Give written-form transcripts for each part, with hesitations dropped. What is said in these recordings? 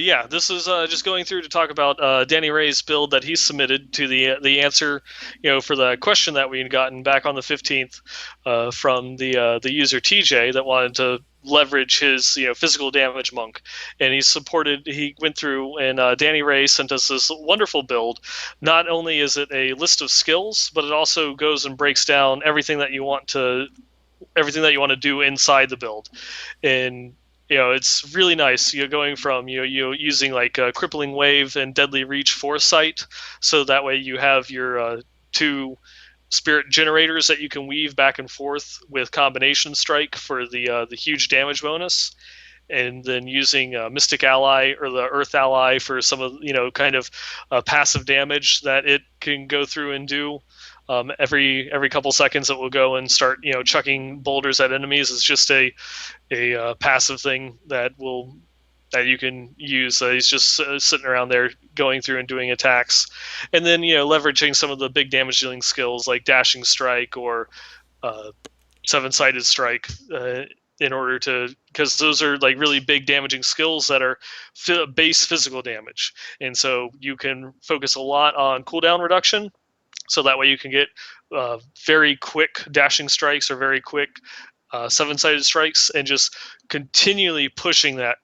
Yeah, this is just going through to talk about Danny Ray's build that he submitted to the answer, for the question that we had gotten back on the 15th from the user TJ that wanted to leverage his physical damage monk, and he went through and Danny Ray sent us this wonderful build. Not only is it a list of skills, but it also goes and breaks down everything that you want to do inside the build. And it's really nice. You're going from you using like a crippling wave and deadly reach foresight, so that way you have your two spirit generators that you can weave back and forth with combination strike for the huge damage bonus, and then using Mystic Ally or the Earth Ally for some of kind of passive damage that it can go through and do. Every couple seconds, it will go and start chucking boulders at enemies. It's just a passive thing that you can use. He's just sitting around there going through and doing attacks, and then leveraging some of the big damage dealing skills like dashing strike or seven-sided strike in order to, because those are like really big damaging skills that are base physical damage, and so you can focus a lot on cooldown reduction. So that way you can get very quick dashing strikes or very quick seven-sided strikes, and just continually pushing that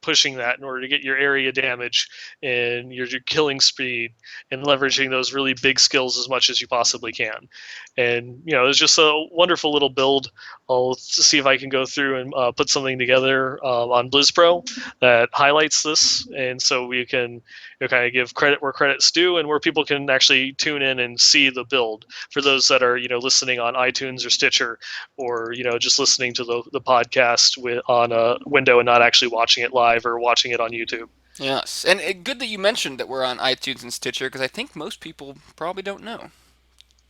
in order to get your area damage and your killing speed, and leveraging those really big skills as much as you possibly can. And it's just a wonderful little build. I'll see if I can go through and put something together on BlizzPro that highlights this, and so we can kind of give credit where credit's due, and where people can actually tune in and see the build for those that are listening on iTunes or Stitcher, or just listening to the podcast on a window and not actually watching it live or watching it on YouTube. Yes, and good that you mentioned that we're on iTunes and Stitcher, because I think most people probably don't know.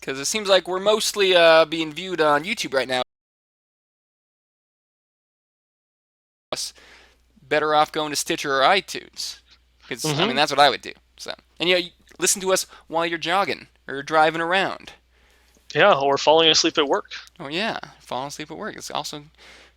Because it seems like we're mostly being viewed on YouTube right now. Better off going to Stitcher or iTunes, because I mean Mm-hmm. that's what I would do. So, and you listen to us while you're jogging or driving around. Yeah, or falling asleep at work. Oh yeah, falling asleep at work is also a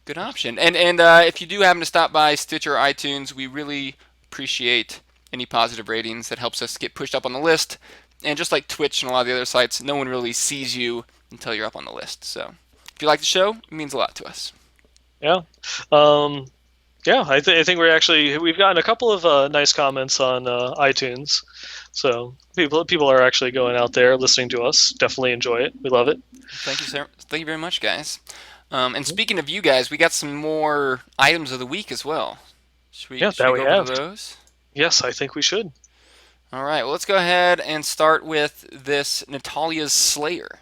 good option. And if you do happen to stop by Stitcher or iTunes, we really appreciate any positive ratings. That helps us get pushed up on the list. And just like Twitch and a lot of the other sites, no one really sees you until you're up on the list. So if you like the show, it means a lot to us. Yeah. Um, yeah, I think we've gotten a couple of nice comments on iTunes, so people are actually going out there listening to us. Definitely enjoy it. We love it. Thank you, sir. Thank you very much, guys. And speaking of you guys, we got some more items of the week as well. Should we Yeah, should that we we go over to have. those? Yes, I think we should. All right. Well, let's go ahead and start with this Natalia's Slayer.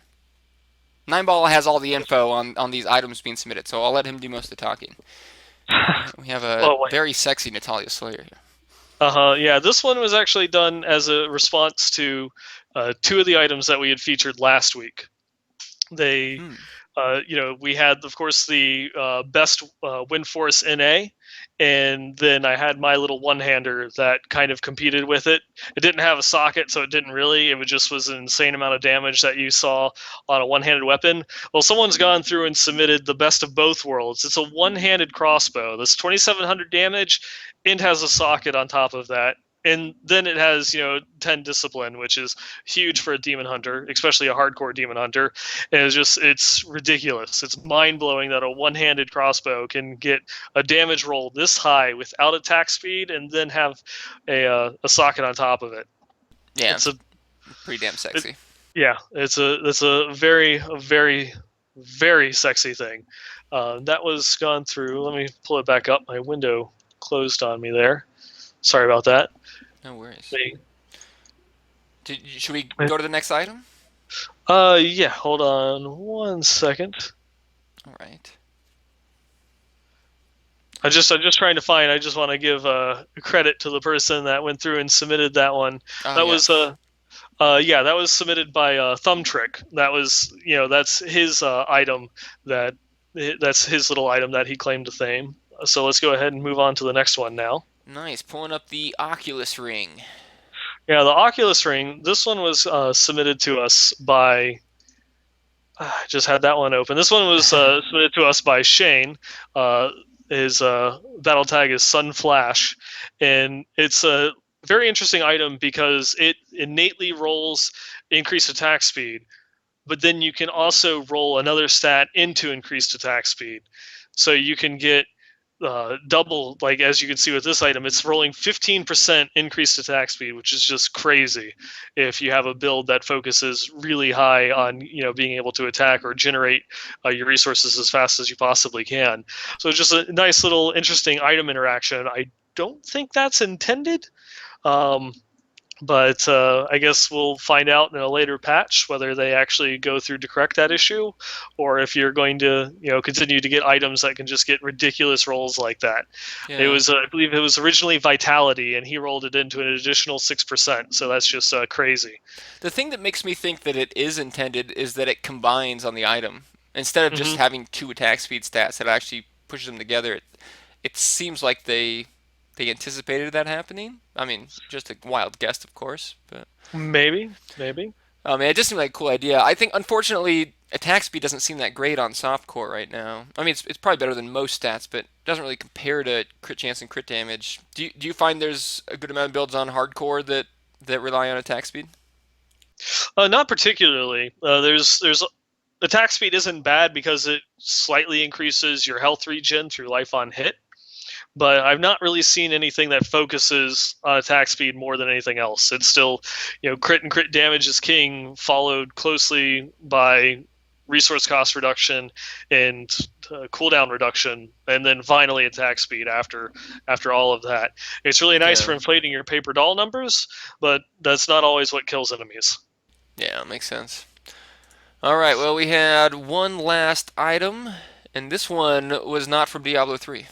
Nineball has all the info on these items being submitted, so I'll let him do most of the talking. We have a Oh, wait. very sexy Natalia Slayer here. Yeah, this one was actually done as a response to two of the items that we had featured last week. They, Hmm. we had, of course, the best Wind Force NA, and then I had my little one-hander that kind of competed with it. It didn't have a socket, so it didn't really. It just was an insane amount of damage that you saw on a one-handed weapon. Well, someone's gone through and submitted the best of both worlds. It's a one-handed crossbow. That's 2,700 damage, and has a socket on top of that. And then it has 10 discipline, which is huge for a demon hunter, especially a hardcore demon hunter. And it's ridiculous. It's mind-blowing that a one-handed crossbow can get a damage roll this high without attack speed, and then have a socket on top of it. Yeah, It's it's a pretty damn it, sexy. yeah, it's a very very very sexy thing. That was gone through. Let me pull it back up. My window closed on me there. Sorry about that. No worries. Me. Should we go to the next item? Yeah. Hold on one second. All right. I'm just trying to find. I just want to give credit to the person that went through and submitted that one. Oh That was yes. yeah, that was submitted by Thumb Trick. That was that's his item that's his little item that he claimed to fame. So let's go ahead and move on to the next one now. Nice. Pulling up the Oculus Ring. Yeah, the Oculus Ring. This one was submitted to us by. I just had that one open. This one was submitted to us by Shane. his battle tag is Sun Flash, and it's a very interesting item because it innately rolls increased attack speed, but then you can also roll another stat into increased attack speed. So you can get double, like as you can see with this item, it's rolling 15% increased attack speed, which is just crazy if you have a build that focuses really high on being able to attack or generate your resources as fast as you possibly can. So it's just a nice little interesting item interaction. I don't think that's intended. Um, but I guess we'll find out in a later patch whether they actually go through to correct that issue, or if you're going to, continue to get items that can just get ridiculous rolls like that. It Yeah. was, I believe, it was originally Vitality, and he rolled it into an additional 6%. So that's just crazy. The thing that makes me think that it is intended is that it combines on the item. Instead of just Hmm. having two attack speed stats, it actually pushes them together. It seems like they anticipated that happening. I mean, just a wild guess, of course, but Maybe, maybe. I mean, it just seemed like a cool idea. I think, unfortunately, attack speed doesn't seem that great on softcore right now. I mean, it's probably better than most stats, but it doesn't really compare to crit chance and crit damage. Do you find there's a good amount of builds on hardcore that rely on attack speed? Not particularly. There's attack speed isn't bad because it slightly increases your health regen through life on hit, but I've not really seen anything that focuses on attack speed more than anything else. It's still, crit and crit damage is king, followed closely by resource cost reduction and cooldown reduction, and then finally attack speed after all of that. It's really nice Yeah. for inflating your paper doll numbers, but that's not always what kills enemies. Yeah, makes sense. All right, well, we had one last item, and this one was not from Diablo 3.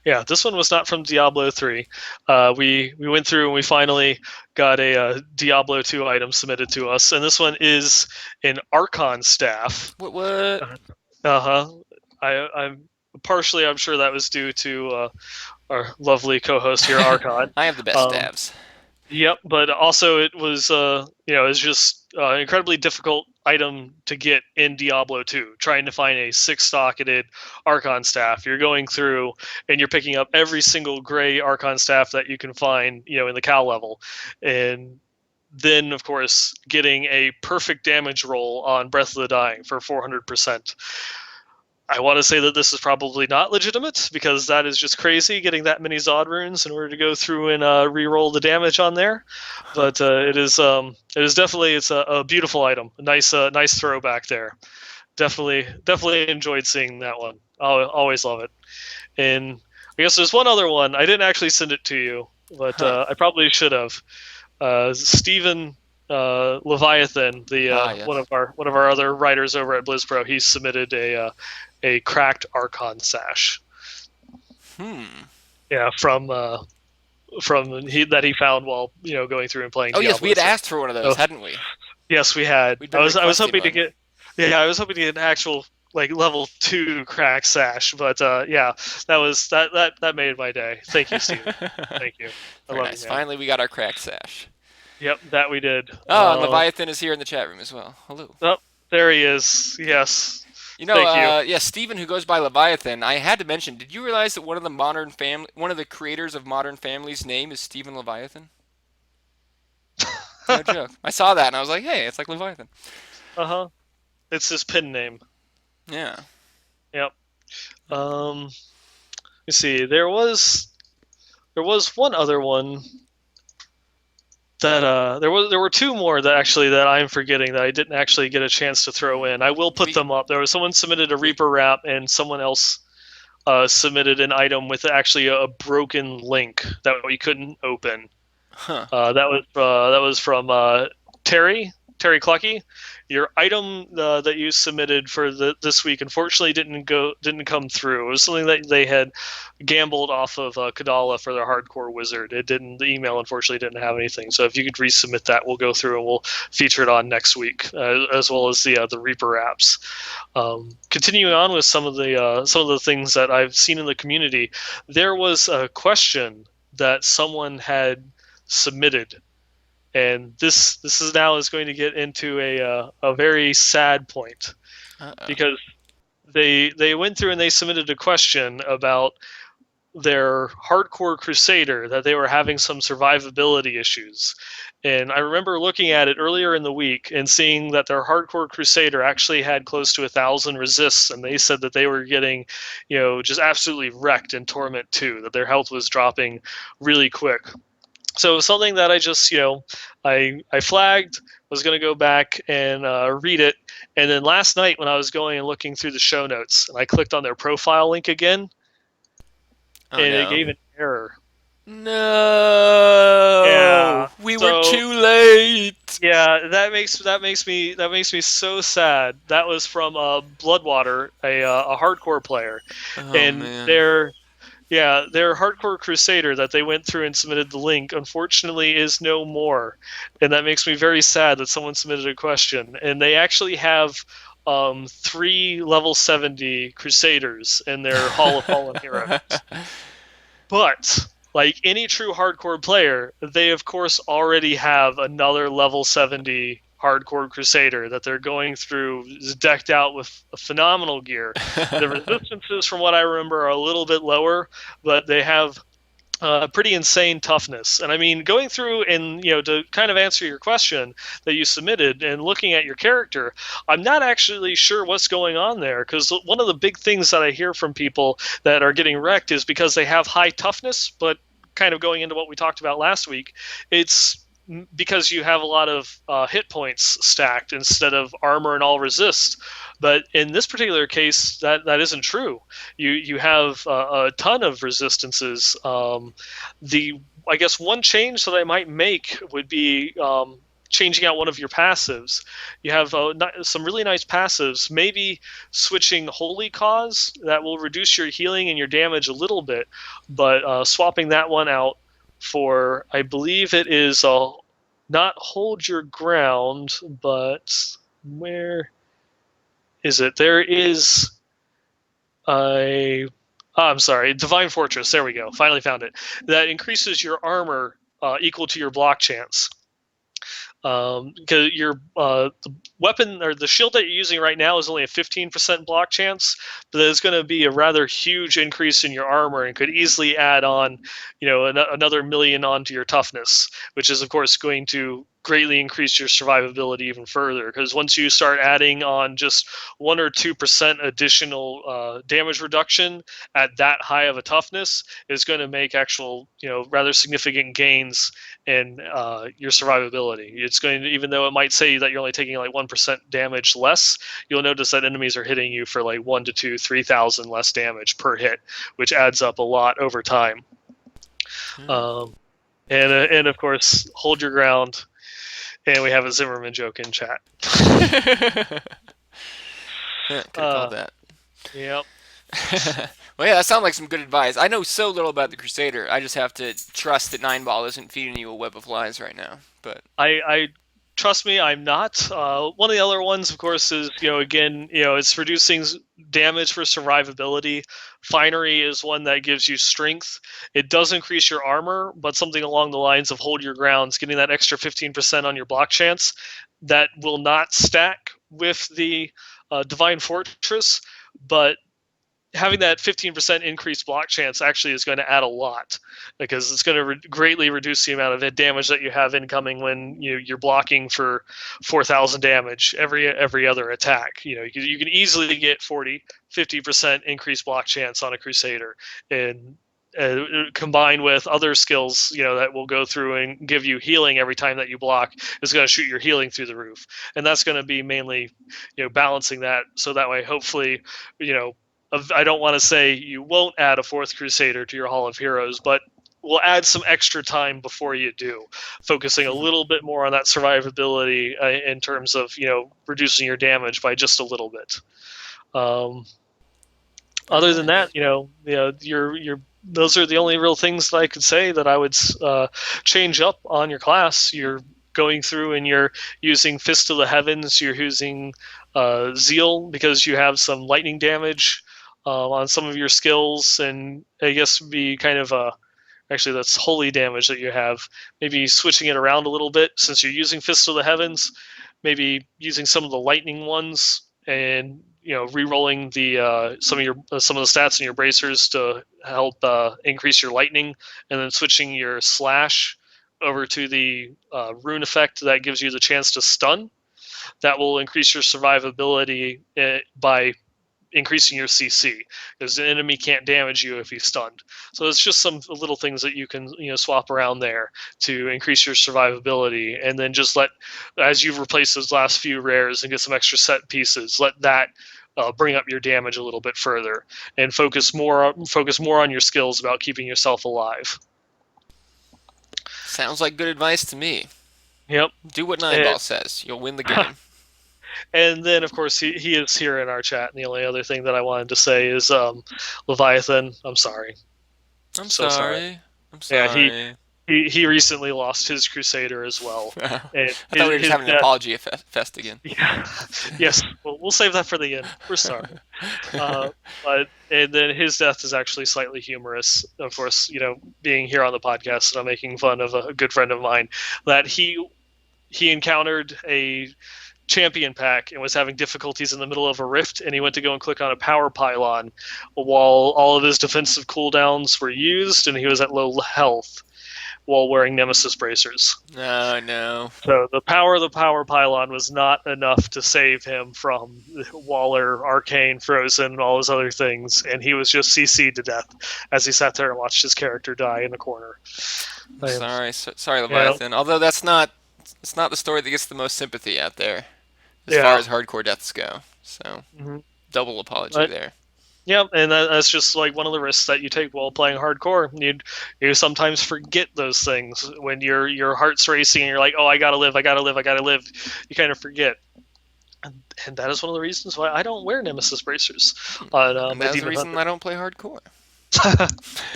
Yeah, this one was not from Diablo 3. We went through and we finally got a Diablo 2 item submitted to us, and this one is an Archon staff. What? Uh huh. I'm partially, I'm sure that was due to our lovely co-host here, Archon. I have the best Um, stabs. Yep, but also it was it's just an incredibly difficult item to get in Diablo 2. Trying to find a six-stocketed Archon staff, you're going through and you're picking up every single gray Archon staff that you can find, in the Cal level, and then of course getting a perfect damage roll on Breath of the Dying for 400%. I want to say that this is probably not legitimate because that is just crazy getting that many Zod runes in order to go through and re-roll the damage on there. Huh. But it is definitely it's a beautiful item, a nice throwback there. Definitely enjoyed seeing that one. I'll always love it. And I guess there's one other one. I didn't actually send it to you, but Huh. I probably should have. Stephen Leviathan, the Ah, one yes. of our other writers over at BlizzPro, he submitted a cracked Archon sash. Hmm. Yeah, from he found while going through and playing Oh, yes, we Diablo. had So, asked for one of those, so hadn't we? yes, we had. We'd I been was requesting hoping to one. get. Yeah, I was hoping to get an actual like level 2 crack sash, but yeah, that made my day. Thank you, Steven. Thank you. I Very love you, nice. man. Finally, we got our cracked sash. Yep, that we did. Oh, and Leviathan is here in the chat room as well. Hello. Oh, there he is. Yes. You know, Thank you. yeah, Steven, who goes by Leviathan, I had to mention, did you realize that one of the creators of Modern Family's name is Stephen Leviathan? No joke. I saw that and I was like, hey, it's like Leviathan. Uh-huh. It's his pen name. Yeah. Yep. You see. There was one other one that there were two more that I'm forgetting that I didn't actually get a chance to throw in. I will put We, them up. There was someone submitted a we, Reaper wrap, and someone else submitted an item with actually a broken link that we couldn't open. huh. That was from Terry Clucky. Your item that you submitted for this week unfortunately didn't come through. It was something that they had gambled off of Kadala for their hardcore wizard. It didn't. The email unfortunately didn't have anything. So if you could resubmit that, we'll go through and we'll feature it on next week, as well as the Reaper apps. Continuing on with some of the things that I've seen in the community, there was a question that someone had submitted, and this is now is going to get into a very sad point Uh-oh. because they went through and they submitted a question about their hardcore Crusader, that they were having some survivability issues. And I remember looking at it earlier in the week and seeing that their hardcore Crusader actually had close to 1,000 resists, and they said that they were getting, just absolutely wrecked in Torment 2, that their health was dropping really quick. So it was something that I just, I flagged, was going to go back and read it. And then last night when I was going and looking through the show notes, and I clicked on their profile link again, Oh and it no. gave an error. No, Yeah. we were So too late. yeah, that makes me so sad. That was from Bloodwater, a hardcore player, Oh and man. their hardcore Crusader that they went through and submitted the link, unfortunately, is no more, and that makes me very sad that someone submitted a question. And they actually have three level 70 Crusaders in their Hall of Fallen Heroes. But like any true hardcore player, they of course already have another level 70 hardcore Crusader that they're going through, is decked out with phenomenal gear. The resistances, from what I remember, are a little bit lower, but they have pretty insane toughness. And I mean, going through and, to kind of answer your question that you submitted and looking at your character, I'm not actually sure what's going on there, because one of the big things that I hear from people that are getting wrecked is because they have high toughness, but kind of going into what we talked about last week, it's because you have a lot of hit points stacked instead of armor and all resist. But in this particular case, that isn't true. You have a ton of resistances. The I guess one change that I might make would be changing out one of your passives. You have some really nice passives. Maybe switching Holy Cause, that will reduce your healing and your damage a little bit, but swapping that one out for, I believe it is not Hold Your Ground, but where is it? There is a I'm sorry, Divine Fortress. There we go. Finally found it. That increases your armor equal to your block chance. Because your the weapon or the shield that you're using right now is only a 15% block chance, but there's going to be a rather huge increase in your armor and could easily add on, another million onto your toughness, which is of course going to greatly increase your survivability even further. Because once you start adding on just 1 or 2% additional damage reduction at that high of a toughness, is going to make actual, rather significant gains in your survivability. It's going to, even though it might say that you're only taking like 1% damage less, you'll notice that enemies are hitting you for like 1 to 2, 3,000 less damage per hit, which adds up a lot over time. Um, and of course, Hold Your Ground. And we have a Zimmerman joke in chat. Could have called that. Yep. Well, yeah, that sounds like some good advice. I know so little about the Crusader. I just have to trust that Nine Ball isn't feeding you a web of lies right now. But I trust me, I'm not. One of the other ones, of course, is, again, it's reducing damage for survivability. Finery is one that gives you strength. It does increase your armor, but something along the lines of Hold Your Grounds, getting that extra 15% on your block chance, that will not stack with the Divine Fortress, but having that 15% increased block chance actually is going to add a lot, because it's going to greatly reduce the amount of damage that you have incoming when you're blocking for 4,000 damage every other attack. You can easily get 40-50% increased block chance on a Crusader, and combined with other skills, that will go through and give you healing every time that you block, is going to shoot your healing through the roof. And that's going to be mainly, balancing that, so that way, hopefully, I don't want to say you won't add a fourth Crusader to your Hall of Heroes, but we'll add some extra time before you do, focusing a little bit more on that survivability in terms of, reducing your damage by just a little bit. very Other than that, nice. your those are the only real things that I could say that I would change up on your class. You're going through and you're using Fist of the Heavens. You're using Zeal because you have some lightning damage on some of your skills, and I guess be kind of actually that's holy damage that you have. Maybe switching it around a little bit, since you're using Fist of the Heavens. Maybe using some of the lightning ones, and re-rolling the some of the stats in your bracers to help increase your lightning, and then switching your slash over to the rune effect that gives you the chance to stun. That will increase your survivability by increasing your CC, because the enemy can't damage you if he's stunned. So it's just some little things that you can swap around there to increase your survivability, and then just let, as you've replaced those last few rares and get some extra set pieces, let that bring up your damage a little bit further, and focus more on your skills about keeping yourself alive. Sounds like good advice to me. Yep. Do what Nine And, Ball says. You'll win the game. and then of course he is here in our chat, and the only other thing that I wanted to say is Leviathan, I'm sorry. I'm So sorry. sorry. I'm Yeah, he sorry. he recently lost his Crusader as well, and I thought we were just his having an death. apology fest again. Yeah, yes, we'll save that for the end. We're sorry, but and then his death is actually slightly humorous. Of course, being here on the podcast, and I'm making fun of a good friend of mine that he encountered a champion pack and was having difficulties in the middle of a rift, and he went to go and click on a power pylon while all of his defensive cooldowns were used, and he was at low health while wearing Nemesis bracers. No, no. So the power of the power pylon was not enough to save him from Waller, Arcane, Frozen, and all those other things, and he was just CC'd to death as he sat there and watched his character die in the corner. Sorry, Yeah, Leviathan. Although it's not the story that gets the most sympathy out there as far yeah. as hardcore deaths go. So Mm-hmm. double apology But there. yeah, and that's just like one of the risks that you take while playing hardcore. You sometimes forget those things when your heart's racing and you're like, oh, I gotta live, I gotta live, I gotta live. You kind of forget, and that is one of the reasons why I don't wear Nemesis bracers on And my that's the Demon reason Hunter. I don't play hardcore.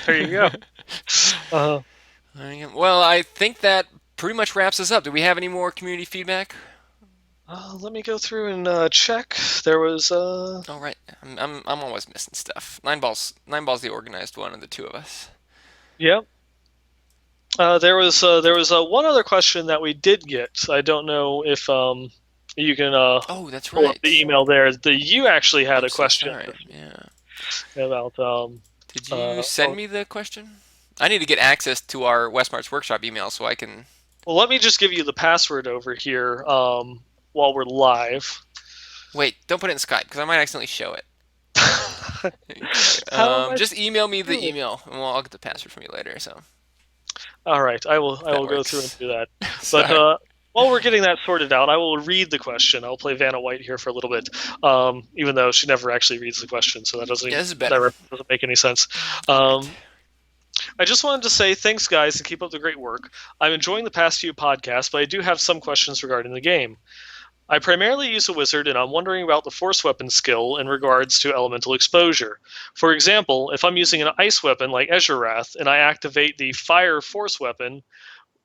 There you go. Uh, Well, I think that pretty much wraps us up. Do we have any more community feedback? Let me go through and check. There was All right, I'm always missing stuff. Nine balls the organized one of the two of us. yeah. There was one other question that we did get. I don't know if you can Oh, that's pull up the right. email there. You actually had I'm a so question sorry. Yeah. about Did you send oh, me the question? I need to get access to our Westmarch workshop email so I can. well, let me just give you the password over here while we're live. Wait, don't put it in Skype because I might accidentally show it. How am I Just email me the doing? email, and I'll get the password from you later. So All right, I will. if I that will go through and works. do that. But Sorry. while we're getting that sorted out, I will read the question. I'll play Vanna White here for a little bit, even though she never actually reads the question, so that Yeah, this is better. doesn't make any sense. All right. Um, I just wanted to say thanks, guys, and keep up the great work. I'm enjoying the past few podcasts, but I do have some questions regarding the game. I primarily use a wizard, and I'm wondering about the force weapon skill in regards to elemental exposure. For example, if I'm using an ice weapon like Ezurath, and I activate the fire force weapon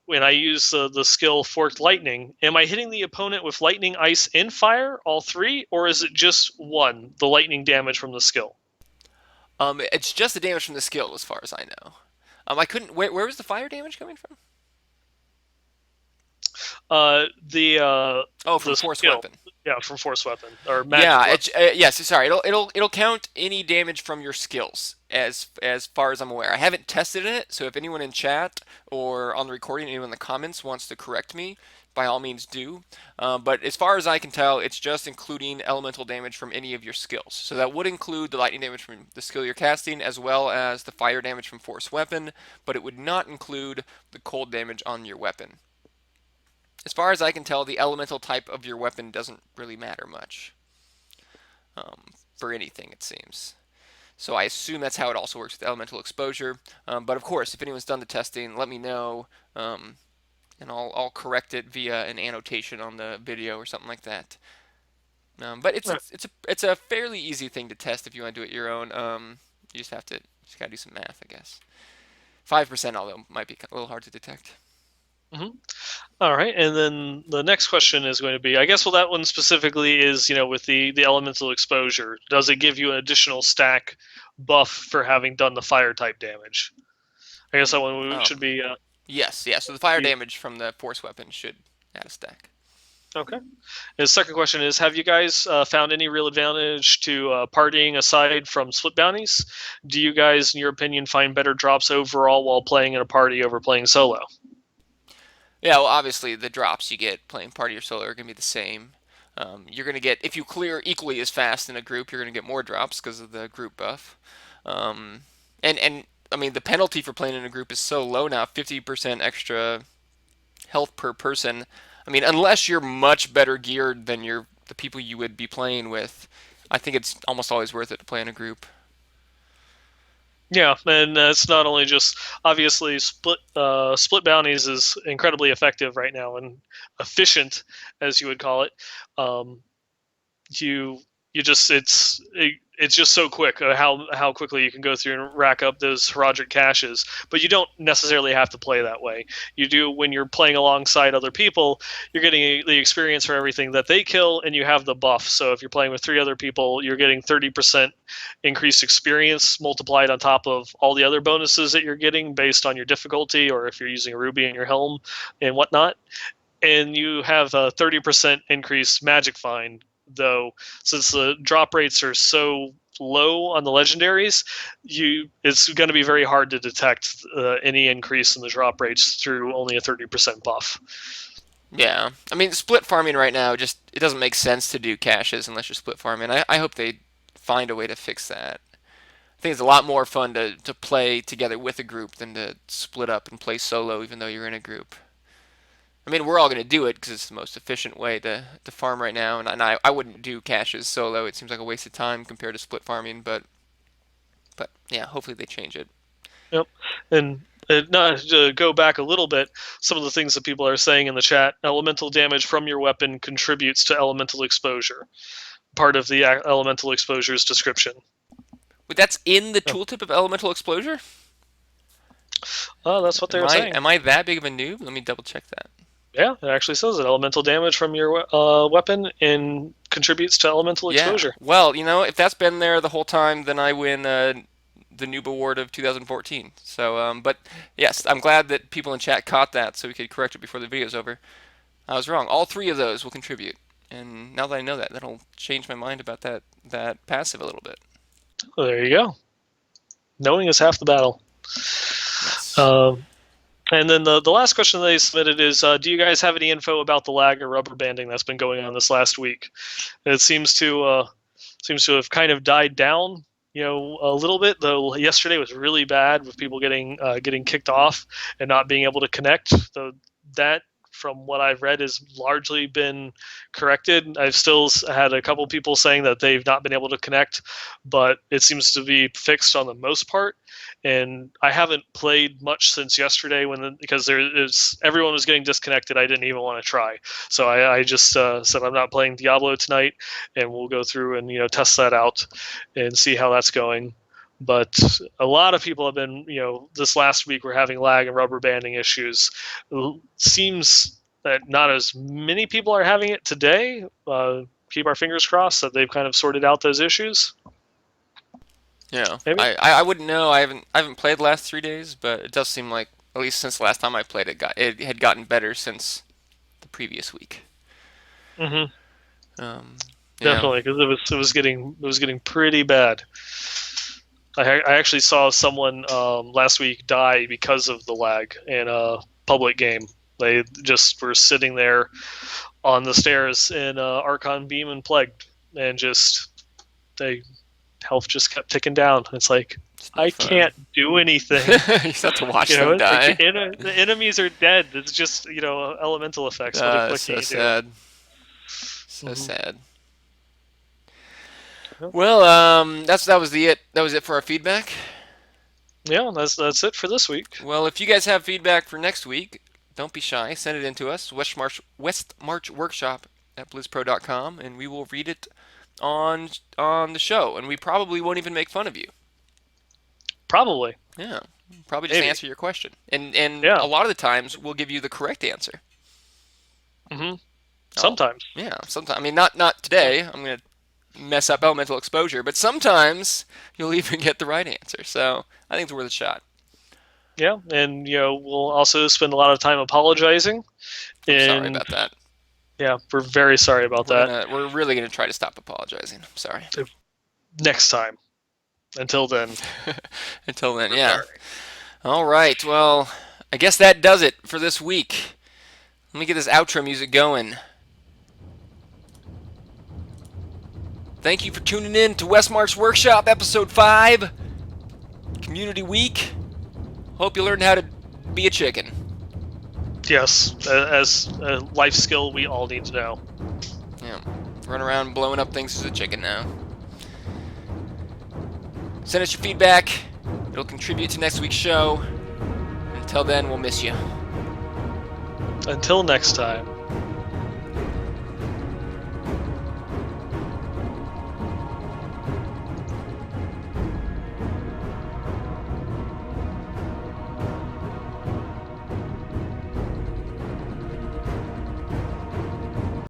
when I use the skill Forked Lightning, am I hitting the opponent with lightning, ice, and fire, all three, or is it just one, the lightning damage from the skill? It's just the damage from the skill, as far as I know. I couldn't. Where was the fire damage coming from? The Oh, from the force skill, weapon. yeah, from force weapon or magic Yeah, weapon. yes. Sorry, it'll count any damage from your skills as far as I'm aware. I haven't tested it, so if anyone in chat or on the recording, anyone in the comments wants to correct me, by all means do. But as far as I can tell, it's just including elemental damage from any of your skills. So that would include the lightning damage from the skill you're casting, as well as the fire damage from force weapon, but it would not include the cold damage on your weapon. As far as I can tell, the elemental type of your weapon doesn't really matter much for anything, it seems. So I assume that's how it also works with elemental exposure. But of course, if anyone's done the testing, let me know, and I'll correct it via an annotation on the video or something like that. But it's a fairly easy thing to test if you want to do it your own. You just gotta do some math, I guess. 5%, although might be a little hard to detect. Mm-hmm. All right, and then the next question is going to be, I guess, well, that one specifically is, with the elemental exposure. Does it give you an additional stack buff for having done the fire type damage? I guess that one should Um, be. yes, yeah. So the fire damage from the force weapon should add a stack. Okay. The second question is: have you guys found any real advantage to partying aside from split bounties? Do you guys, in your opinion, find better drops overall while playing in a party over playing solo? Yeah, well, obviously the drops you get playing party or solo are going to be the same. You're going to get, if you clear equally as fast in a group, you're going to get more drops because of the group buff. Um, and I mean, the penalty for playing in a group is so low now, 50% extra health per person. I mean, unless you're much better geared than the people you would be playing with, I think it's almost always worth it to play in a group. Yeah, and it's not only just obviously split bounties is incredibly effective right now and efficient, as you would call it. Um, you you just it's just so quick how quickly you can go through and rack up those Herodic caches, but you don't necessarily have to play that way. You do when you're playing alongside other people. You're getting the experience for everything that they kill, and you have the buff. So if you're playing with three other people, you're getting 30% increased experience multiplied on top of all the other bonuses that you're getting based on your difficulty, or if you're using a ruby in your helm and whatnot. And you have a 30% increased magic find, though, since the drop rates are so low on the legendaries, it's going to be very hard to detect any increase in the drop rates through only a 30% buff. Yeah, I mean, split farming right now just it doesn't make sense to do caches unless you're split farming. I hope they find a way to fix that. I think it's a lot more fun to play together with a group than to split up and play solo, even though you're in a group. I mean, we're all going to do it because it's the most efficient way to farm right now, and I wouldn't do caches solo. It seems like a waste of time compared to split farming, but yeah, hopefully they change it. Yep. And not to go back a little bit, some of the things that people are saying in the chat: elemental damage from your weapon contributes to elemental exposure. Part of the elemental exposure's description. But that's in the Oh, tooltip of elemental exposure. that's what they Am were I saying. am I that big of a noob? Let me double check that. Yeah, it actually says that elemental damage from your weapon and contributes to elemental Yeah. exposure. Well, if that's been there the whole time, then I win the noob award of 2014. So, but yes, I'm glad that people in chat caught that, so we could correct it before the video's over. I was wrong. All three of those will contribute, and now that I know that, that'll change my mind about that passive a little bit. Well, there you go. Knowing is half the battle. Yes. Um, and then the last question they submitted is: do you guys have any info about the lag or rubber banding that's been going on this last week? It seems to have kind of died down, a little bit. Though yesterday was really bad with people getting kicked off and not being able to connect. Though that, from what I've read, has largely been corrected. I've still had a couple people saying that they've not been able to connect, but it seems to be fixed on the most part. And I haven't played much since yesterday because there is everyone was getting disconnected. I didn't even want to try, so I just said I'm not playing Diablo tonight, and we'll go through and test that out and see how that's going. But a lot of people have been, this last week we're having lag and rubber banding issues. Seems that not as many people are having it today. Keep our fingers crossed that they've kind of sorted out those issues. Yeah. Maybe. I wouldn't know. I haven't played the last 3 days, but it does seem like at least since the last time I played it had gotten better since the previous week. Mm-hmm. Um, yeah. Definitely, because it was getting pretty bad. I actually saw someone last week die because of the lag in a public game. They just were sitting there on the stairs in Archon Beam and Plagued, and just they health just kept ticking down. It's like It's no I fun. can't do You anything. just have to watch them Like die. the enemies are dead. It's just elemental effects. What It's can so you do? sad. So Mm-hmm. sad. Yep. Well, that was it for our feedback. Yeah, that's it for this week. Well, if you guys have feedback for next week, don't be shy. Send it in to us, Westmarch Workshop at blizzpro.com, and we will read it on the show. And we probably won't even make fun of you. Probably, Yeah, probably just maybe. answer your question. And Yeah. a lot of the times we'll give you the correct answer. Hmm. Oh, Sometimes. yeah. Sometimes I mean not today. I'm gonna mess up elemental exposure, but sometimes you'll even get the right answer. So I think it's worth a shot. Yeah, and we'll also spend a lot of time apologizing I'm sorry and about that. Yeah, we're very sorry about that. We're really gonna try to stop apologizing. Sorry. Next time. Until then, Until then, we're yeah. sorry. All right. Well, I guess that does it for this week. Let me get this outro music going. Thank you for tuning in to Westmarch Workshop Episode 5, Community Week. Hope you learned how to be a chicken. Yes, as a life skill we all need to know. Yeah, run around blowing up things as a chicken now. Send us your feedback. It'll contribute to next week's show. Until then, we'll miss you. Until next time.